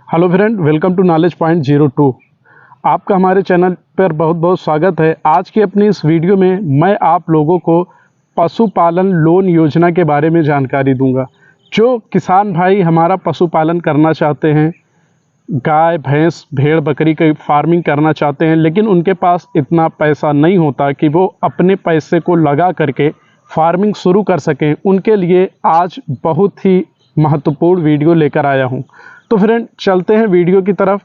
Hello friend, welcome to knowledge point 02। आपका हमारे channel पर बहुत बहुत स्वागत है। आज की अपनी इस वीडियो में मैं आप लोगों को पशुपालन लोन योजना के बारे में जानकारी दूंगा। जो किसान भाई हमारा पशुपालन करना चाहते हैं, गाय भैंस भेड़ बकरी की फार्मिंग करना चाहते हैं, लेकिन उनके पास इतना पैसा नहीं होता कि वो अपने पैसे को लगा करके फार्मिंग शुरू कर सकें, उनके लिए आज बहुत ही महत्वपूर्ण वीडियो लेकर आया हूं। तो फ्रेंड, चलते हैं वीडियो की तरफ।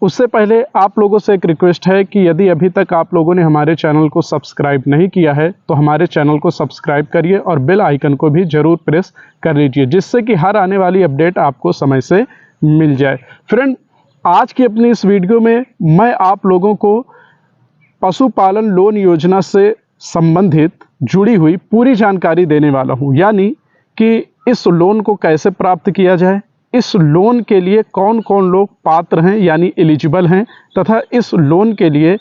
उससे पहले आप लोगों से एक रिक्वेस्ट है कि यदि अभी तक आप लोगों ने हमारे चैनल को सब्सक्राइब नहीं किया है तो हमारे चैनल को सब्सक्राइब करिए और बेल आइकन को भी ज़रूर प्रेस कर लीजिए, जिससे कि हर आने वाली अपडेट आपको समय से मिल जाए। फ्रेंड, आज की अपनी इस वीडियो में मैं आप लोगों को पशुपालन लोन योजना से संबंधित जुड़ी हुई पूरी जानकारी देने वाला हूं, यानी कि इस लोन को कैसे प्राप्त किया जाए, इस लोन के लिए कौन कौन लोग पात्र हैं यानी एलिजिबल हैं, तथा इस लोन के लिए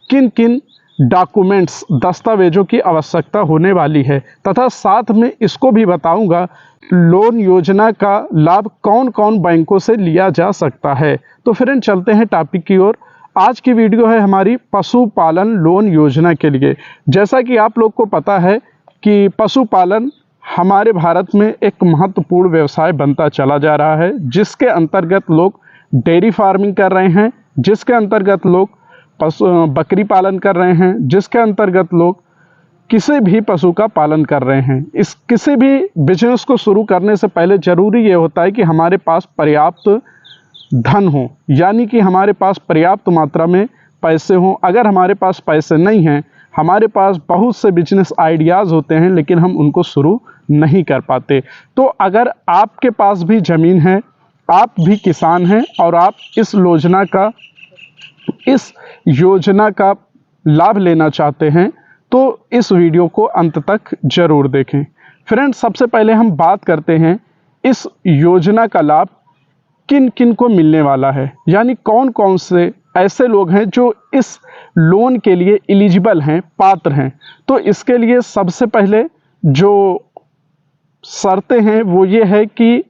किन किन डॉक्यूमेंट्स दस्तावेजों की आवश्यकता होने वाली है, तथा साथ में इसको भी बताऊंगा लोन योजना का लाभ कौन कौन बैंकों से लिया जा सकता है। तो फ्रेंड, चलते हैं टॉपिक की ओर। आज की वीडियो है हमारी पशुपालन लोन योजना के लिए। जैसा कि आप लोग को पता है कि पशुपालन हमारे भारत में एक महत्वपूर्ण व्यवसाय बनता चला जा रहा है, जिसके अंतर्गत लोग डेयरी फार्मिंग कर रहे हैं, जिसके अंतर्गत लोग बकरी पालन कर रहे हैं, जिसके अंतर्गत लोग किसी भी पशु का पालन कर रहे हैं। इस किसी भी बिजनेस को शुरू करने से पहले ज़रूरी ये होता है कि हमारे पास पर्याप्त धन हो, यानी कि हमारे पास पर्याप्त मात्रा में पैसे हों। अगर हमारे पास पैसे नहीं हैं, हमारे पास बहुत से बिजनेस आइडियाज़ होते हैं लेकिन हम उनको शुरू नहीं कर पाते। तो अगर आपके पास भी ज़मीन है, आप भी किसान हैं और आप इस योजना का लाभ लेना चाहते हैं, तो इस वीडियो को अंत तक ज़रूर देखें। फ्रेंड्स, सबसे पहले हम बात करते हैं इस योजना का लाभ किन किन को मिलने वाला है, यानी कौन कौन से ऐसे लोग हैं जो इस लोन के लिए एलिजिबल हैं, पात्र हैं। तो इसके लिए सबसे पहले जो शर्तें हैं वो ये है कि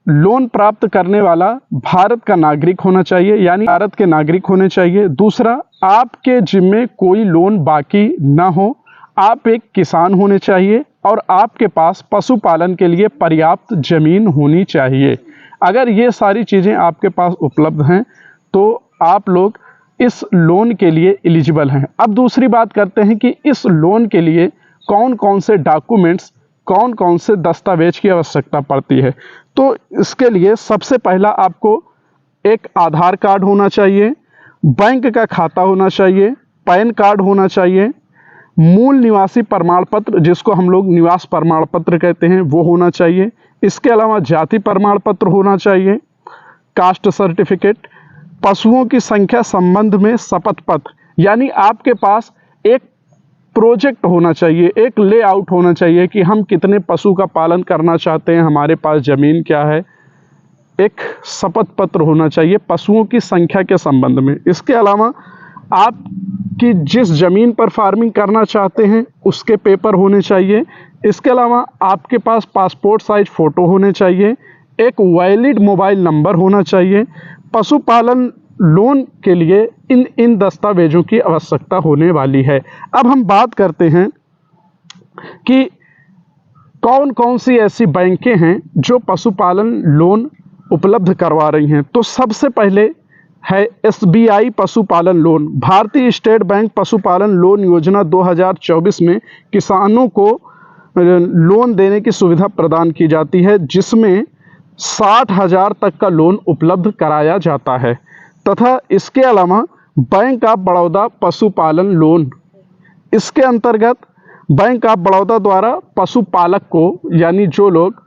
लोन प्राप्त करने वाला भारत का नागरिक होना चाहिए, यानी भारत के नागरिक होने चाहिए। दूसरा, आपके जिम्मे कोई लोन बाकी ना हो, आप एक किसान होने चाहिए और आपके पास पशुपालन के लिए पर्याप्त जमीन होनी चाहिए। अगर ये सारी चीज़ें आपके पास उपलब्ध हैं तो आप लोग इस लोन के लिए एलिजिबल हैं। अब दूसरी बात करते हैं कि इस लोन के लिए कौन कौन से डॉक्यूमेंट्स, कौन कौन से दस्तावेज की आवश्यकता पड़ती है। तो इसके लिए सबसे पहला आपको एक आधार कार्ड होना चाहिए, बैंक का खाता होना चाहिए, पैन कार्ड होना चाहिए, मूल निवासी प्रमाण पत्र जिसको हम लोग निवास प्रमाण पत्र कहते हैं वो होना चाहिए। इसके अलावा जाति प्रमाण पत्र होना चाहिए, कास्ट सर्टिफिकेट, पशुओं की संख्या संबंध में शपथ पत्र, यानी आपके पास एक प्रोजेक्ट होना चाहिए, एक लेआउट होना चाहिए कि हम कितने पशु का पालन करना चाहते हैं, हमारे पास ज़मीन क्या है। एक शपथ पत्र होना चाहिए पशुओं की संख्या के संबंध में। इसके अलावा आप कि जिस ज़मीन पर फार्मिंग करना चाहते हैं उसके पेपर होने चाहिए। इसके अलावा आपके पास पासपोर्ट साइज फ़ोटो होने चाहिए, एक वैलिड मोबाइल नंबर होना चाहिए। पशुपालन लोन के लिए इन दस्तावेजों की आवश्यकता होने वाली है। अब हम बात करते हैं कि कौन कौन सी ऐसी बैंकें हैं जो पशुपालन लोन उपलब्ध करवा रही हैं। तो सबसे पहले है SBI पशुपालन लोन। भारतीय स्टेट बैंक पशुपालन लोन योजना 2024 में किसानों को लोन देने की सुविधा प्रदान की जाती है, जिसमें 60,000 तक का लोन उपलब्ध कराया जाता है। तथा इसके अलावा बैंक ऑफ बड़ौदा पशुपालन लोन, इसके अंतर्गत बैंक ऑफ बड़ौदा द्वारा पशुपालक को, यानी जो लोग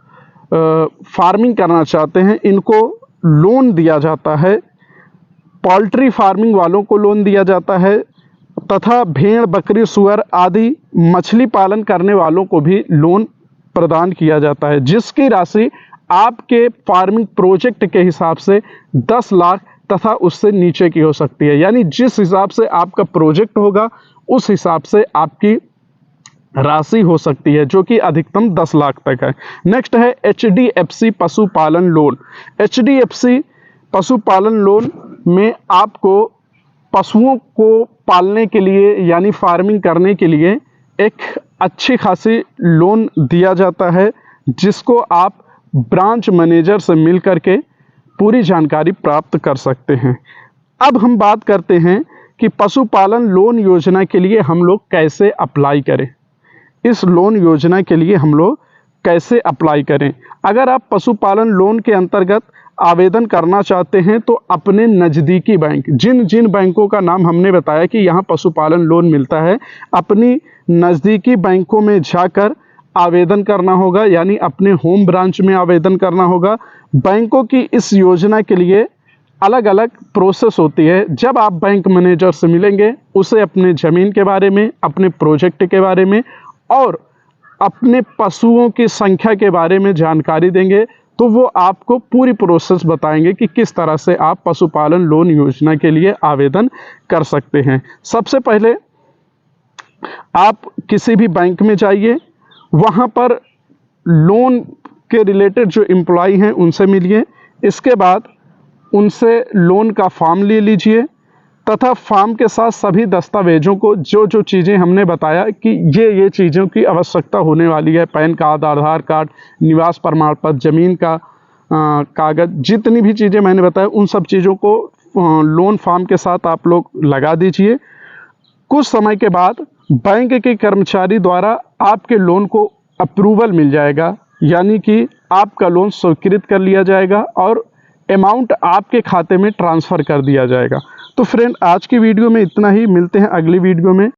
फार्मिंग करना चाहते हैं, इनको लोन दिया जाता है। पोल्ट्री फार्मिंग वालों को लोन दिया जाता है तथा भेड़ बकरी सुअर आदि मछली पालन करने वालों को भी लोन प्रदान किया जाता है, जिसकी राशि आपके फार्मिंग प्रोजेक्ट के हिसाब से 10 लाख तथा उससे नीचे की हो सकती है। यानी जिस हिसाब से आपका प्रोजेक्ट होगा उस हिसाब से आपकी राशि हो सकती है, जो कि अधिकतम 10 लाख तक है। नेक्स्ट है HDFC पशुपालन लोन। HDFC पशुपालन लोन में आपको पशुओं को पालने के लिए यानी फार्मिंग करने के लिए एक अच्छी खासी लोन दिया जाता है, जिसको आप ब्रांच मैनेजर से मिल करके पूरी जानकारी प्राप्त कर सकते हैं। अब हम बात करते हैं कि पशुपालन लोन योजना के लिए हम लोग कैसे अप्लाई करें। इस लोन योजना के लिए हम लोग कैसे अप्लाई करें। अगर आप पशुपालन लोन के अंतर्गत आवेदन करना चाहते हैं तो अपने नज़दीकी बैंक, जिन जिन बैंकों का नाम हमने बताया कि यहाँ पशुपालन लोन मिलता है, अपनी नज़दीकी बैंकों में जाकर आवेदन करना होगा, यानी अपने होम ब्रांच में आवेदन करना होगा। बैंकों की इस योजना के लिए अलग अलग प्रोसेस होती है। जब आप बैंक मैनेजर से मिलेंगे, उसे अपने ज़मीन के बारे में, अपने प्रोजेक्ट के बारे में और अपने पशुओं की संख्या के बारे में जानकारी देंगे, तो वो आपको पूरी प्रोसेस बताएंगे कि किस तरह से आप पशुपालन लोन योजना के लिए आवेदन कर सकते हैं। सबसे पहले आप किसी भी बैंक में जाइए, वहाँ पर लोन के रिलेटेड जो एम्प्लॉय हैं उनसे मिलिए। इसके बाद उनसे लोन का फॉर्म ले लीजिए तथा फॉर्म के साथ सभी दस्तावेजों को, जो जो चीज़ें हमने बताया कि ये चीज़ों की आवश्यकता होने वाली है, पैन कार्ड, आधार कार्ड, निवास प्रमाण पत्र, ज़मीन का कागज़, जितनी भी चीज़ें मैंने बताया उन सब चीज़ों को लोन फॉर्म के साथ आप लोग लगा दीजिए। कुछ समय के बाद बैंक के कर्मचारी द्वारा आपके लोन को अप्रूवल मिल जाएगा, यानी कि आपका लोन स्वीकृत कर लिया जाएगा और अमाउंट आपके खाते में ट्रांसफ़र कर दिया जाएगा। तो फ्रेंड, आज की वीडियो में इतना ही। मिलते हैं अगली वीडियो में।